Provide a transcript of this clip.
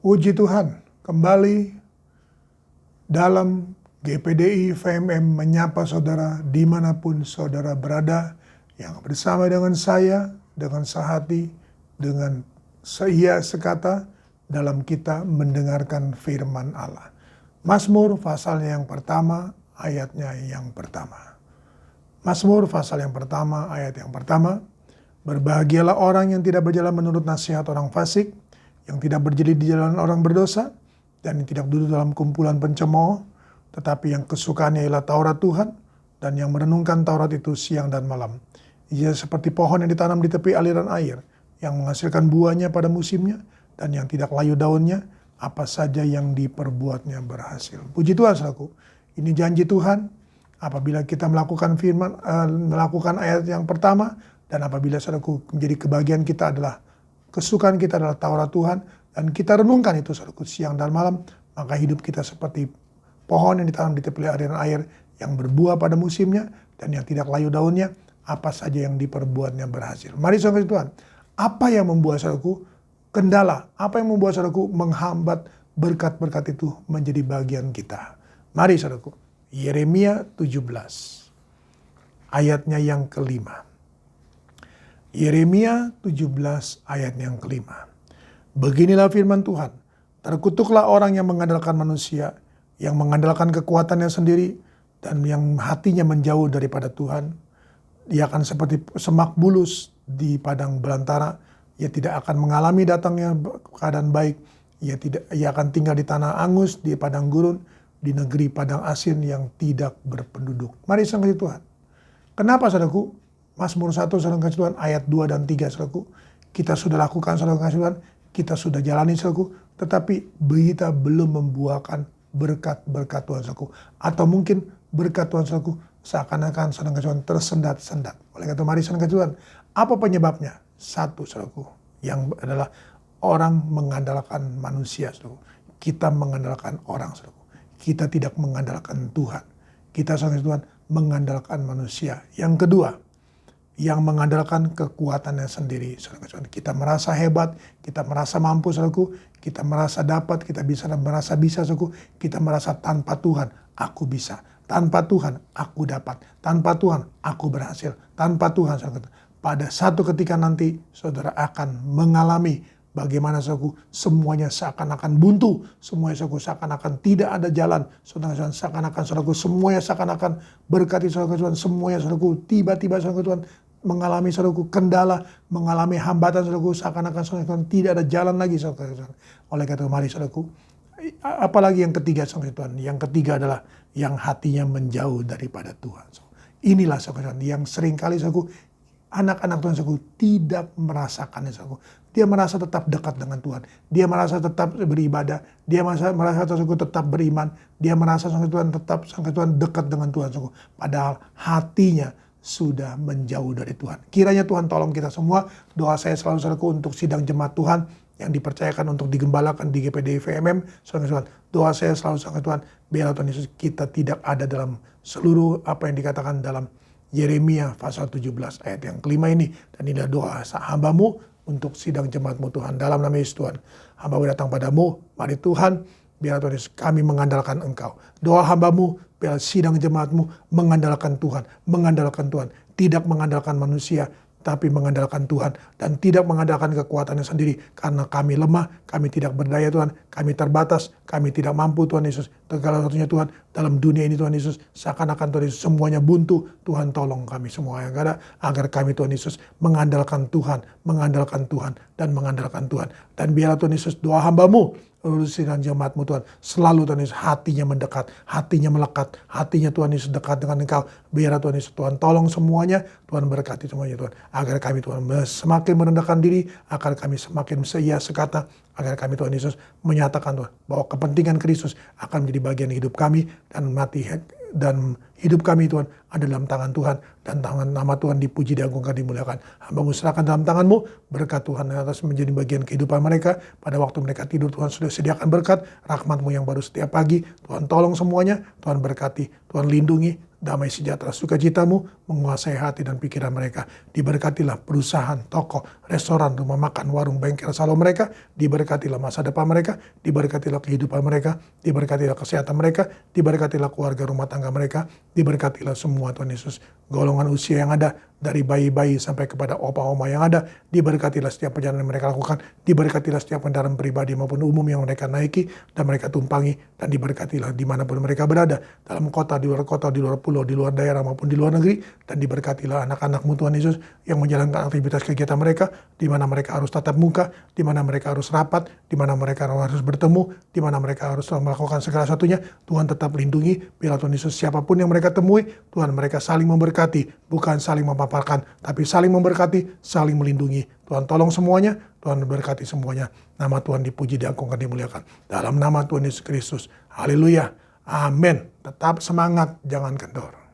Puji Tuhan, kembali dalam GPDI VMM menyapa saudara dimanapun saudara berada, yang bersama dengan saya, dengan sehati, dengan seia sekata dalam kita mendengarkan firman Allah. Mazmur pasalnya yang pertama, ayatnya yang pertama. Mazmur pasal yang pertama, ayat yang pertama. Berbahagialah orang yang tidak berjalan menurut nasihat orang fasik, yang tidak berjilid di jalan orang berdosa, dan yang tidak duduk dalam kumpulan pencemooh, tetapi yang kesukaannya ialah Taurat Tuhan, dan yang merenungkan Taurat itu siang dan malam. Ia seperti pohon yang ditanam di tepi aliran air, yang menghasilkan buahnya pada musimnya, dan yang tidak layu daunnya, apa saja yang diperbuatnya berhasil. Puji Tuhan, saudaraku. Ini janji Tuhan, apabila kita melakukan melakukan ayat yang pertama, dan apabila saudaraku menjadi kebahagiaan kita adalah kesukaan kita adalah Taurat Tuhan, dan kita renungkan itu saudaraku siang dan malam, maka hidup kita seperti pohon yang ditanam di tepi aliran air yang berbuah pada musimnya dan yang tidak layu daunnya, apa saja yang diperbuatnya berhasil. Mari saudara Tuhan, apa yang membuat saudaraku kendala, apa yang membuat saudaraku menghambat berkat-berkat itu menjadi bagian kita. Mari saudaraku, Yeremia 17 ayatnya yang kelima. Yeremia 17 ayat yang kelima. Beginilah firman Tuhan, terkutuklah orang yang mengandalkan manusia, yang mengandalkan kekuatannya sendiri, dan yang hatinya menjauh daripada Tuhan. Dia akan seperti semak bulus di padang belantara. Ia tidak akan mengalami datangnya keadaan baik. Ia akan tinggal di tanah angus, di padang gurun, di negeri padang asin yang tidak berpenduduk. Mari sangka Tuhan. Kenapa saudaraku? Mazmur 1 saudara kasih Tuhan ayat 2 dan 3 saudaraku. Kita sudah lakukan saudara kasih Tuhan. Kita sudah jalani saudaraku. Tetapi kita belum membuahkan berkat-berkat Tuhan saudaraku. Atau mungkin berkat Tuhan saudaraku seakan-akan saudara kasih Tuhan tersendat-sendat. Oleh karena itu mari saudara kasih Tuhan. Apa penyebabnya? Satu saudaraku. Yang adalah orang mengandalkan manusia saudaraku. Kita mengandalkan orang saudaraku. Kita tidak mengandalkan Tuhan. Kita saudara kasih Tuhan mengandalkan manusia. Yang kedua, yang mengandalkan kekuatannya sendiri. Kita merasa hebat, kita merasa mampu, saudaraku. Kita merasa dapat, kita merasa bisa, saudaraku. Kita merasa tanpa Tuhan, aku bisa. Tanpa Tuhan, aku dapat. Tanpa Tuhan, aku berhasil. Tanpa Tuhan, saudaraku. Pada satu ketika nanti, saudara akan mengalami bagaimana, saudaraku, semuanya seakan-akan buntu. Semuanya, saudaraku, seakan-akan tidak ada jalan. Saudara, seakan-akan, saudaraku, semuanya seakan-akan berkati, saudaraku, semuanya, saudaraku, tiba-tiba, saudaraku, Tuhan, mengalami saudaraku kendala, mengalami hambatan saudaraku, seakan-akan saudaraku tidak ada jalan lagi saudaraku. Oleh karena itu mari saudaraku, apalagi yang ketiga saudaraku Tuhan, yang ketiga adalah yang hatinya menjauh daripada Tuhan. Inilah saudaraku yang seringkali saudaraku, anak-anak Tuhan saudaraku tidak merasakannya saudaraku. Dia merasa tetap dekat dengan Tuhan, dia merasa tetap beribadah, dia merasa saudaraku tetap beriman, dia merasa saudaraku Tuhan tetap saudaraku Tuhan dekat dengan Tuhan saudaraku. Padahal hatinya sudah menjauh dari Tuhan. Kiranya Tuhan tolong kita semua. Doa saya selalu saudaraku untuk sidang jemaat Tuhan yang dipercayakan untuk digembalakan di GPDI VMM. Saudara, doa saya selalu saudara Tuhan, biarlah Tuhan Yesus kita tidak ada dalam seluruh apa yang dikatakan dalam Yeremia pasal 17 ayat yang kelima ini. Dan inilah doa hamba-Mu untuk sidang jemaat-Mu Tuhan. Dalam nama Yesus Tuhan, hamba-Mu datang padamu. Mari Tuhan, biarlah Tuhan Yesus kami mengandalkan Engkau. Doa hamba-Mu, biar sidang jemaat-Mu mengandalkan Tuhan, tidak mengandalkan manusia, tapi mengandalkan Tuhan, dan tidak mengandalkan kekuatannya sendiri, karena kami lemah, kami tidak berdaya Tuhan, kami terbatas, kami tidak mampu Tuhan Yesus, segala satunya Tuhan, dalam dunia ini Tuhan Yesus, seakan-akan Tuhan Yesus semuanya buntu, Tuhan tolong kami semua yang ada, agar kami Tuhan Yesus mengandalkan Tuhan, dan mengandalkan Tuhan, dan biarlah Tuhan Yesus doa hamba-Mu, urusan jemaat-Mu Tuhan, selalu Tuhan Yesus hatinya mendekat, hatinya melekat, hatinya Tuhan Yesus dekat dengan Engkau. Biarlah Tuhan Yesus, Tuhan tolong semuanya, Tuhan berkati semuanya Tuhan, agar kami Tuhan semakin merendahkan diri, agar kami semakin seia sekata, agar kami Tuhan Yesus menyatakan Tuhan bahwa kepentingan Kristus akan menjadi bagian hidup kami, dan mati dan hidup kami Tuhan ada dalam tangan Tuhan, dan tangan nama Tuhan dipuji, diagungkan, dimuliakan. Hamba-Mu serahkan dalam tangan-Mu, berkat Tuhan atas menjadi bagian kehidupan mereka. Pada waktu mereka tidur Tuhan sudah sediakan berkat, rahmat-Mu yang baru setiap pagi. Tuhan tolong semuanya, Tuhan berkati, Tuhan lindungi, damai sejahtera sukacitamu menguasai hati dan pikiran mereka. Diberkatilah perusahaan, toko, restoran, rumah makan, warung, bengkel, salon mereka. Diberkatilah masa depan mereka, diberkatilah kehidupan mereka, diberkatilah kesehatan mereka, diberkatilah keluarga rumah tangga mereka, diberkatilah semua Tuhan Yesus. Golongan usia yang ada, dari bayi-bayi sampai kepada opa-oma yang ada, diberkatilah setiap perjalanan yang mereka lakukan, diberkatilah setiap kendaraan pribadi maupun umum yang mereka naiki dan mereka tumpangi, dan diberkatilah dimanapun mereka berada, dalam kota, di luar pulau, di luar daerah maupun di luar negeri, dan diberkatilah anak-anakmu Tuhan Yesus yang menjalankan aktivitas kegiatan mereka, di mana mereka harus tatap muka, di mana mereka harus rapat, di mana mereka harus bertemu, di mana mereka harus melakukan segala satunya. Tuhan tetap lindungi, biarlah Tuhan Yesus siapapun yang mereka temui, Tuhan mereka saling memberkati, bukan saling memaparkan, tapi saling memberkati, saling melindungi. Tuhan tolong semuanya, Tuhan berkati semuanya. Nama Tuhan dipuji, diagungkan, dimuliakan. Dalam nama Tuhan Yesus Kristus. Haleluya. Amin. Tetap semangat, jangan kendor.